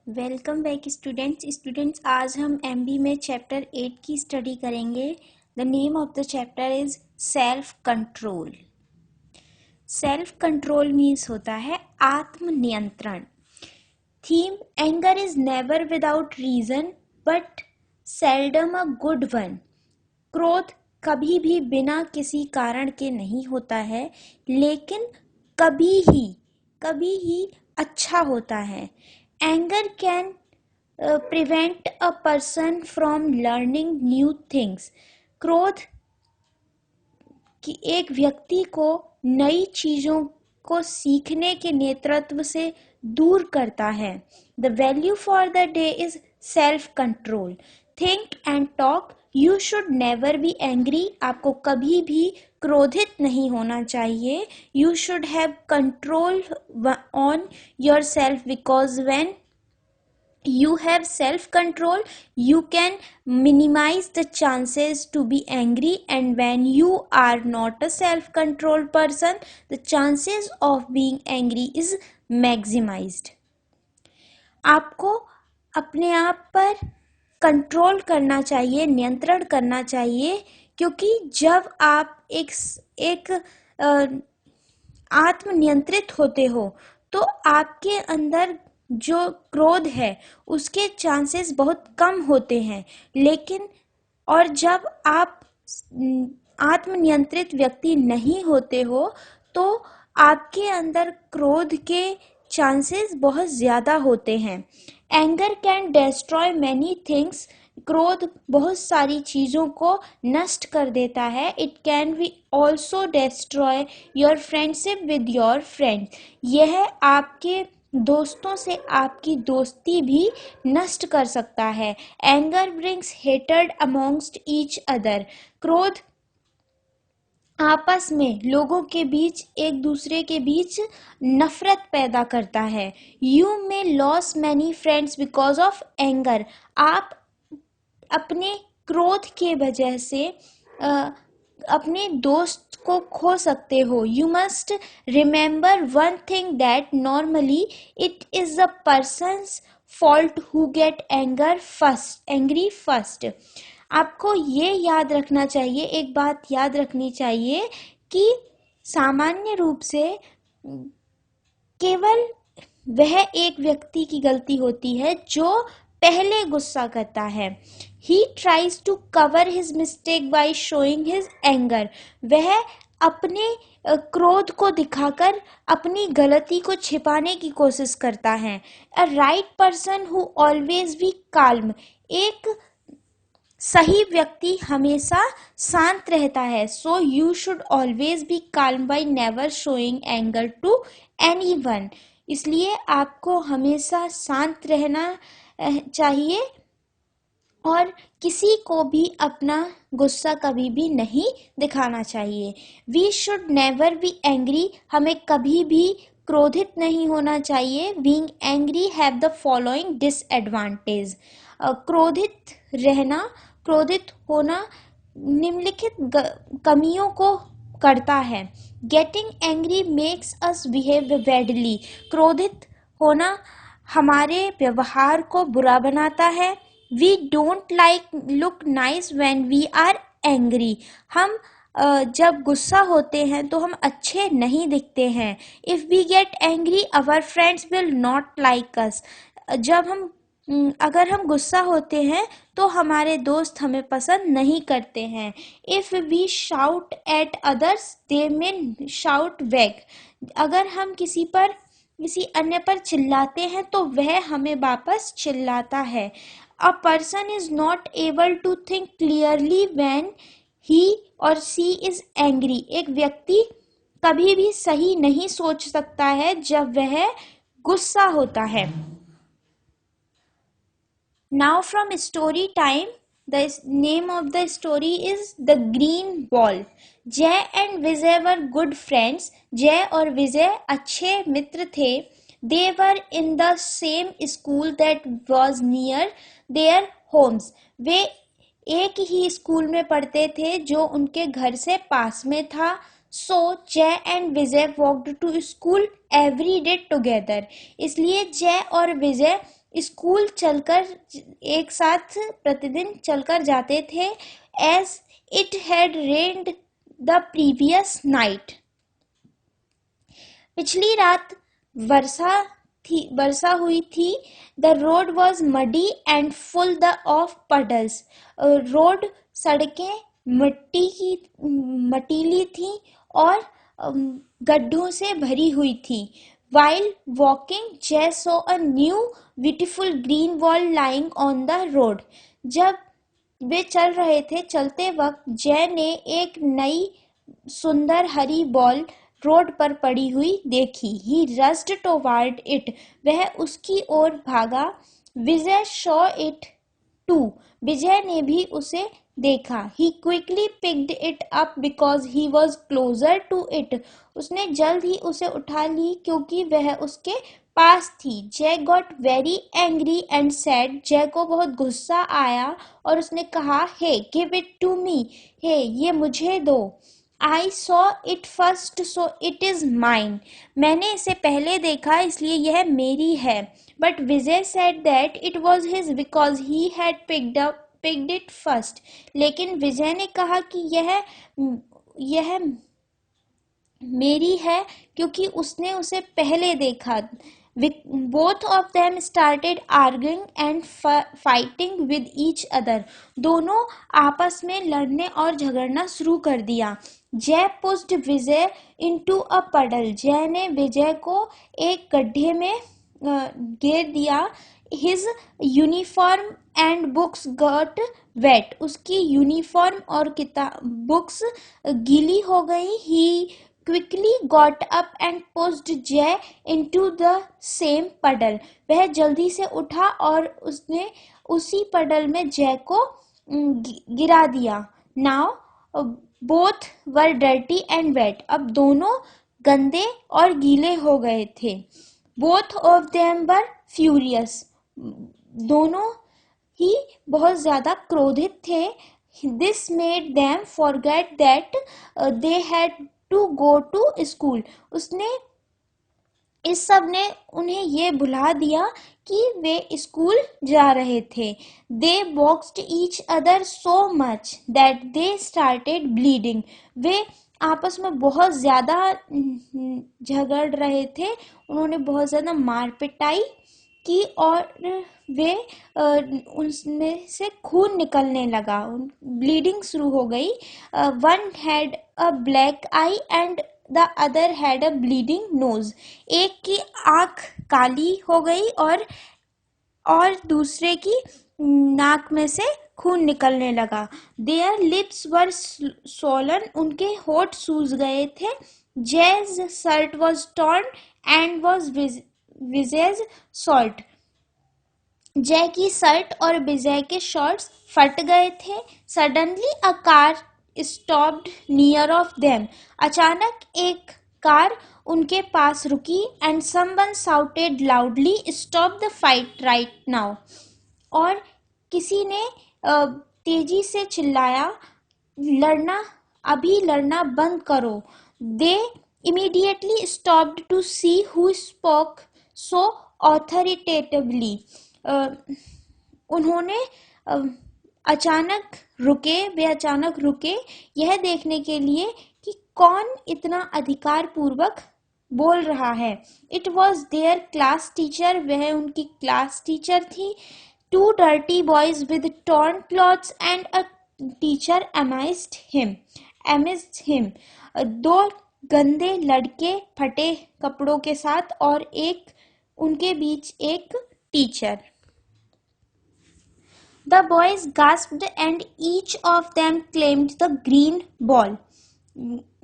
Welcome back students आज हम MB में चैप्टर 8 की स्टडी करेंगे। The name of the chapter is self control. Self control means होता है आत्मनियंत्रण। Theme anger is never without reason but seldom a good one. क्रोध कभी भी बिना किसी कारण के नहीं होता है, लेकिन कभी ही अच्छा होता है। Anger can prevent a person from learning new things. क्रोध कि एक व्यक्ति को नई चीजों को सीखने के नेतृत्व से दूर करता है। The value for the day is self-control. Think and talk. You should never be angry. आपको कभी भी क्रोधित नहीं होना चाहिए। You should have control on yourself because when you have self-control, you can minimize the chances to be angry, and when you are not a self-controlled person, the chances of being angry is maximized. आपको अपने आप पर control करना चाहिए, नियंत्रण करना चाहिए, क्योंकि जब आप एक आत्मनियंत्रित होते हो तो आपके अंदर जो क्रोध है उसके चांसेस बहुत कम होते हैं। लेकिन और जब आप आत्मनियंत्रित व्यक्ति नहीं होते हो तो आपके अंदर क्रोध के चांसेस बहुत ज़्यादा होते हैं। Anger can destroy many things. क्रोध बहुत सारी चीज़ों को नष्ट कर देता है। It can be also destroy your friendship with your friend. यह आपके दोस्तों से आपकी दोस्ती भी नष्ट कर सकता है। Anger brings hated amongst each other. क्रोध आपस में लोगों के बीच एक दूसरे के बीच नफरत पैदा करता है। You may loss many friends because of anger. आप अपने क्रोध के वजह से अपने दोस्त को खो सकते हो। You must remember one thing that normally it is the persons fault who get angry first. आपको ये याद रखना चाहिए, एक बात याद रखनी चाहिए कि सामान्य रूप से केवल वह एक व्यक्ति की गलती होती है जो पहले गुस्सा करता है। He tries to cover his mistake by showing his anger. वह अपने क्रोध को दिखाकर अपनी गलती को छिपाने की कोशिश करता है। A right person who always be calm. एक सही व्यक्ति हमेशा शांत रहता है। So you should always be calm by never showing anger to anyone. इसलिए आपको हमेशा शांत रहना चाहिए और किसी को भी अपना गुस्सा कभी भी नहीं दिखाना चाहिए। We should never be angry. हमें कभी भी क्रोधित नहीं होना चाहिए। Being angry have the following disadvantage. क्रोधित होना निम्नलिखित कमियों को करता है। Getting angry makes us behave badly. क्रोधित होना हमारे व्यवहार को बुरा बनाता है। We don't look nice when we are angry. हम जब गुस्सा होते हैं तो हम अच्छे नहीं दिखते हैं। If we get angry, our friends will not like us. अगर हम गुस्सा होते हैं तो हमारे दोस्त हमें पसंद नहीं करते हैं। If we shout at others, they may shout back. अगर हम किसी अन्य पर चिल्लाते हैं तो वह हमें वापस चिल्लाता है। A person is not able to think clearly when he or she is angry. एक व्यक्ति कभी भी सही नहीं सोच सकता है जब वह गुस्सा होता है। Now from story time, the name of the story is The Green Ball. जय and Vijay were good friends. जय और विजय अच्छे मित्र थे। They were in the same school that was near their homes. वे एक ही स्कूल में पढ़ते थे जो उनके घर से पास में था। So जय and Vijay walked to school every day together. इसलिए जय और विजय स्कूल चलकर एक साथ प्रतिदिन चलकर जाते थे। As it had rained the previous night, पिछली रात वर्षा हुई थी। The road was muddy and full the of puddles, road सड़कें मटीली थी और गड्ढों से भरी हुई थी। While walking Jay saw a new beautiful green wall lying on the road, जब वे चल रहे थे, चलते वक्त जय ने एक नई सुंदर हरी बॉल रोड पर पड़ी हुई देखी। ही रस्ड टुवर्ड इट, वह उसकी ओर भागा। Vijay saw it too, Vijay ने भी उसे देखा। He quickly picked it up because he was closer to it, उसने जल्द ही उसे उठा ली क्योंकि वह उसके पास थी। जय got very angry and sad, जय को बहुत गुस्सा आया और उसने कहा, हे गिव इट टू मी, हे ये मुझे दो। I saw it first so it is mine, मैंने इसे पहले देखा इसलिए यह मेरी है। But Vijay said that it was his because he had picked it first, लेकिन विजय ने कहा कि यह मेरी है क्योंकि उसने उसे पहले देखा। Both of them started arguing and fighting with each other, दोनों आपस में लड़ने और झगड़ना शुरू कर दिया। जय पुश्ड विजय इनटू अ पडल, जय ने विजय को एक गड्ढे में गिर दिया। His uniform and books got wet, उसकी यूनिफॉर्म और बुक्स गीली हो गई। He quickly got up and pushed Jay into the same puddle, वह जल्दी से उठा और उसने उसी पडल में जय को गिरा दिया। Now both were dirty and wet, अब दोनों गंदे और गीले हो गए थे। Both of them were furious, दोनों ही बहुत ज्यादा क्रोधित थे। This made them forget that they had to go to school, उसने इस सब ने उन्हें ये भुला दिया कि वे स्कूल जा रहे थे। They boxed each other so much that they started bleeding, वे आपस में बहुत ज़्यादा झगड़ रहे थे, उन्होंने बहुत ज़्यादा मार पिटाई की और वे उनमें से खून निकलने लगा, ब्लीडिंग शुरू हो गई। One had a black eye and the other had a bleeding nose, एक की आंख काली हो गई और दूसरे की नाक में से खून निकलने लगा। देयर लिप्स वर स्वॉलन, उनके होठ सूज गए थे। Jay's shirt was torn and was Vijay's short, Jay की शर्ट और विजय के शॉर्ट्स फट गए थे। Suddenly a car stopped near of them, अचानक एक कार उनके पास रुकी। And someone shouted loudly, stop the fight right now, और किसी ने तेजी से चिल्लाया, अभी लड़ना बंद करो। They immediately stopped to see who spoke so authoritatively, उन्होंने अचानक रुके यह देखने के लिए कि कौन इतना अधिकार पूर्वक बोल रहा है। It was their class teacher, वह उनकी क्लास टीचर थी। Two dirty boys with torn clothes and a teacher amazed him, दो गंदे लड़के फटे कपड़ों के साथ और उनके बीच एक teacher. The boys gasped and each of them claimed the green ball.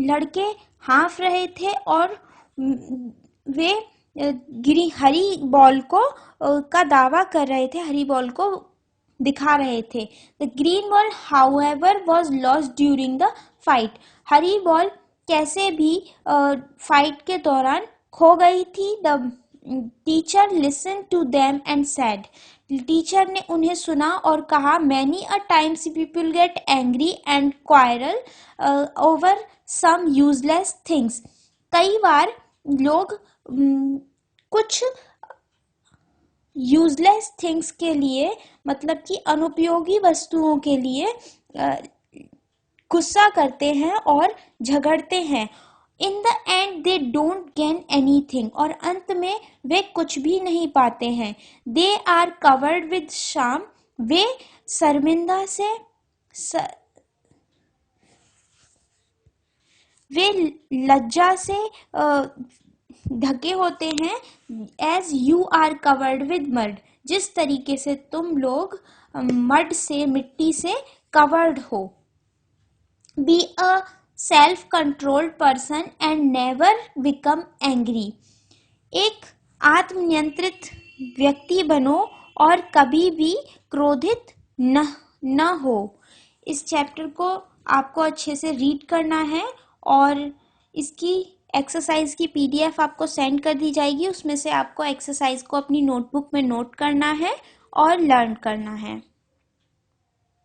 लड़के हाँफ रहे थे और वे हरी बॉल का दावा कर रहे थे, हरी बॉल को दिखा रहे थे। The green ball, however, was lost during the fight. Hari ball कैसे भी फाइट के दौरान खो गई थी। The teacher listened to them and said, teacher ने उन्हें सुना और कहा, many a times people get angry and quarrel over some useless things. कई बार लोग कुछ यूजलेस थिंग्स के लिए मतलब कि अनुपयोगी वस्तुओं के लिए गुस्सा करते हैं और झगड़ते हैं। In the and they don't gain anything, और अंत में वे कुछ भी नहीं पाते हैं। दे आर कवर्ड विद शाम, वे शर्मिंदा से वे लज्जा से ढके होते हैं। As you are covered with mud, जिस तरीके से तुम लोग मड से, मिट्टी से कवर्ड हो। Be a self controlled person and never become angry, एक आत्मनियंत्रित व्यक्ति बनो और कभी भी क्रोधित न हो। इस चैप्टर को आपको अच्छे से रीड करना है और इसकी एक्सरसाइज की पीडीएफ आपको सेंड कर दी जाएगी। उसमें से आपको एक्सरसाइज को अपनी नोटबुक में नोट करना है और लर्न करना है।